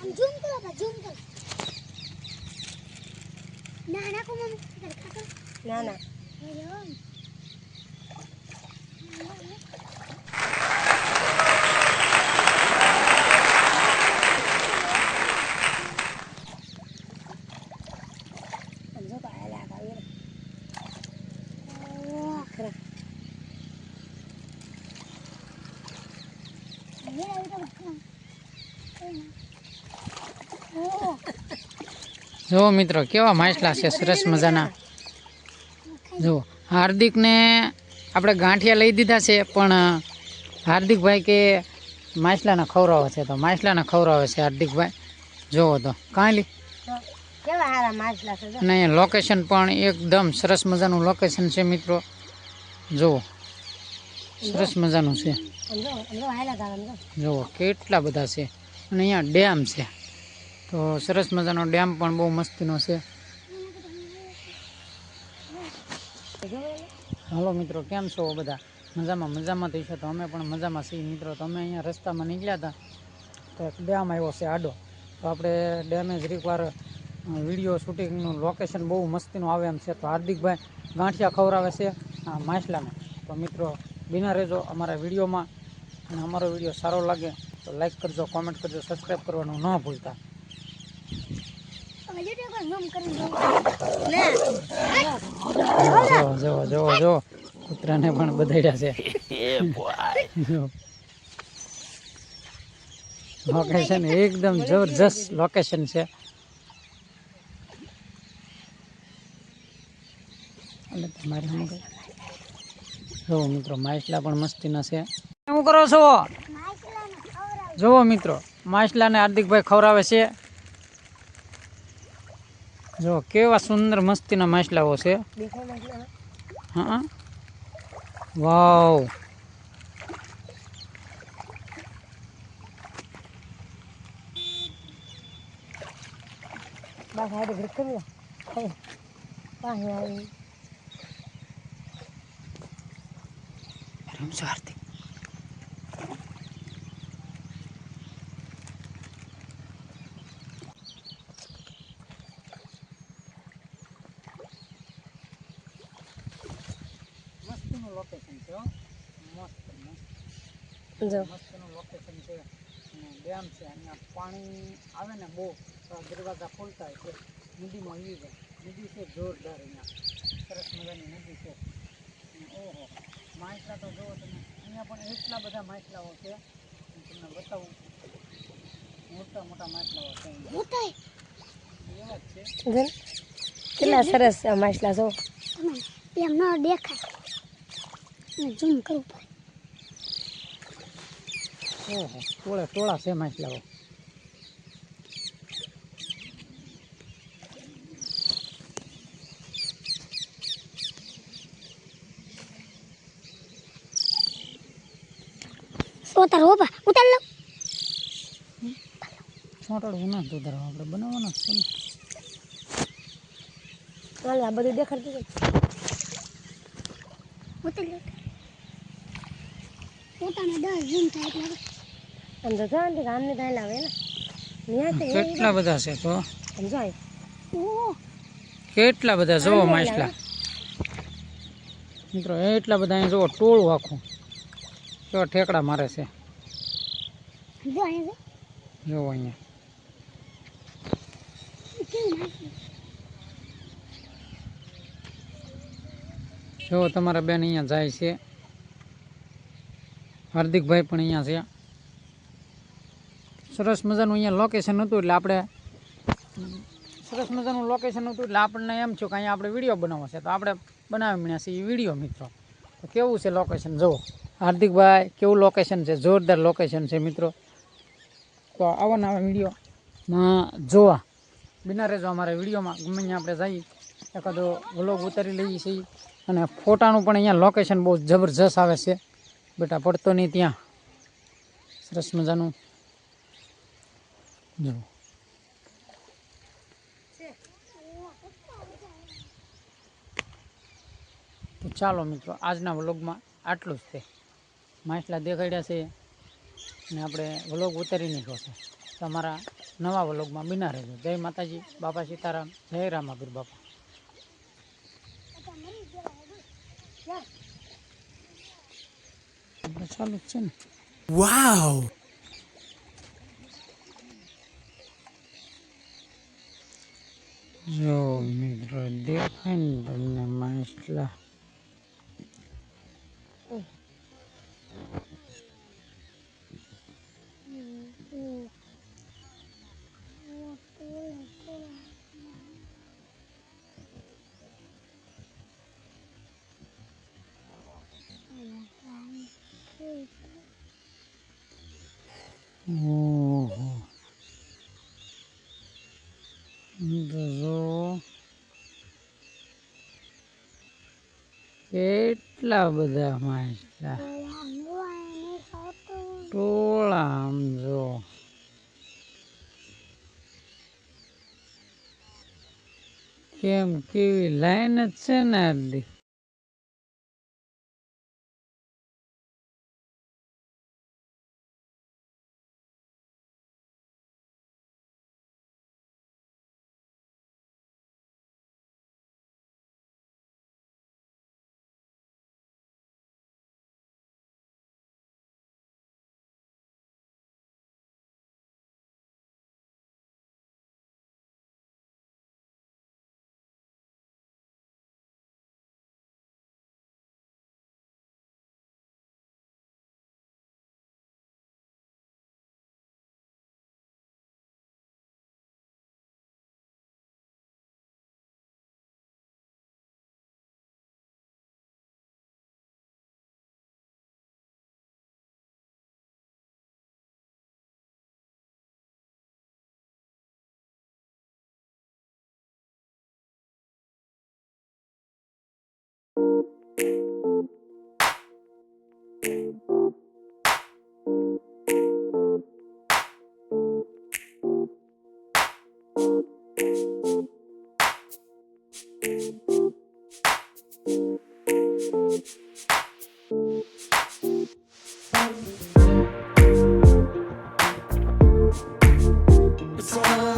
Zoom કરો બા zoom કરો ના ના કો મમ્મી ના ના જો મિત્રો કેવા માછલા છે સરસ મજાના। જો હાર્દિકને આપણે ગાંઠિયા લઈ દીધા છે, પણ હાર્દિકભાઈ કે માછલાને ખવડાવે છે, તો માછલાને ખવડાવે છે હાર્દિકભાઈ। જોવો તો કાંઈ કેવા સારા માછલા છે અને લોકેશન પણ એકદમ સરસ મજાનું લોકેશન છે મિત્રો। જુઓ સરસ મજાનું છે, જુઓ કેટલા બધા છે અને અહીંયા ડેમ છે, તો સરસ મજાનો ડેમ પણ બહુ મસ્તીનો છે। હાલો મિત્રો, કેમ છો બધા? મજામાં થઈશું તો અમે પણ મજામાં છીએ મિત્રો। તો અમે અહીંયા રસ્તામાં નીકળ્યા હતા તો એક ડેમ આવ્યો છે આડો, તો આપણે ડેમે જરીક વાર વિડીયો શૂટિંગનું લોકેશન બહુ મસ્તીનું આવે એમ છે। તો હાર્દિકભાઈ ગાંઠિયા ખવડાવે છે આ માછલાને। તો મિત્રો બિના રહેજો અમારા વિડીયોમાં, અને અમારો વિડીયો સારો લાગે તો લાઈક કરજો, કોમેન્ટ કરજો, સબસ્ક્રાઈબ કરવાનું ન ભૂલતા। જો કૂતરાને પણ બધાડ્યા છે। લોકેશન એકદમ જબરજસ્ત લોકેશન છે। જો મિત્રો માછલા પણ મસ્તીના છે। શું કરો છો? જુઓ મિત્રો માછલાને હાર્દિકભાઈ ખવડાવે છે। જો કેવા સુંદર મસ્તીના માછલાઓ છે। હા વાવ, હાર્દિક મસ્તીનું લોકેશન છે, મસ્તનું લોકેશન છે અને ડેમ છે। અહીંયા પાણી આવે ને બહુ, દરવાજા ખોલતા હોય છે, નદીમાં આવી જાય। નદી છે જોરદાર, અહીંયા સરસ મજાની નદી છે। ઓહો, માછલા તો જુઓ તમે, અહીંયા પણ એટલા બધા માછલાઓ છે, હું તમને બતાવું। મોટા માછલાઓ છે એવા જ છે। કેટલા સરસ માછલા છો, એમ ન દેખાય, ઝૂમ કરવું પડે। ઓહો, ટોળા છે માછલાઓ। ઉતારો બાપા, ઉતાર લો। છોટાડવું ના ઉતારો, આપણે બનાવવાના જ છે ને। ચાલ આ બધું દેખાડતું ઉતાર લો। પોતાને 10 ઝૂમ થાય એટલે અંદર જાણ કે આમને થાય લાવે ને કેટલા બધા છે તો સમજાય। કેટલા બધા જોવો માછલા મિત્રો, એટલા બધા અહીં જોવો, ટોળું આખું કેવા ઠેકડા મારે છે। જોવો અહીંયા જો તમારા બેન અહીંયા જાય છે, હાર્દિકભાઈ પણ અહીંયા છે। સરસ મજાનું અહીંયા લોકેશન હતું, એટલે આપણે આપણને એમ થયું કે અહીંયા આપણે વિડીયો બનાવવો છે, તો આપણે બનાવી મળ્યા છીએ વિડીયો મિત્રો। તો કેવું છે લોકેશન જુઓ હાર્દિકભાઈ, કેવું લોકેશન છે, જોરદાર લોકેશન છે મિત્રો। તો આવા નવા વિડીયોમાં જોવા બિના રહેજો અમારા વિડીયોમાં। ગમે ત્યાં આપણે જઈએ એકાદો વ્લોગ ઉતારી લઈએ છીએ, અને ફોટાનું પણ અહીંયા લોકેશન બહુ જબરજસ્ત આવે છે। બેટા પડતો નહીં ત્યાં, સરસ મજાનું જો। તો ચાલો મિત્રો, આજના વ્લોગમાં આટલું જ છે। માછલા દેખાડ્યા છે અને આપણે વ્લોગ ઉતારી નાખ્યો છે। તમારા નવા વ્લોગમાં બિના રહેજો. જય માતાજી, બાપા સીતારામ, જય રામાપીર બાપા. ચાલુ જ છે ને. વાવ, જો મિત્રો દેખાય ને તમને માછલા. ઓહો, જો કેટલા બધા માછલા ટોળા. આમ જો કેમ કેવી લાઈન જ છે ને આટલી. it's all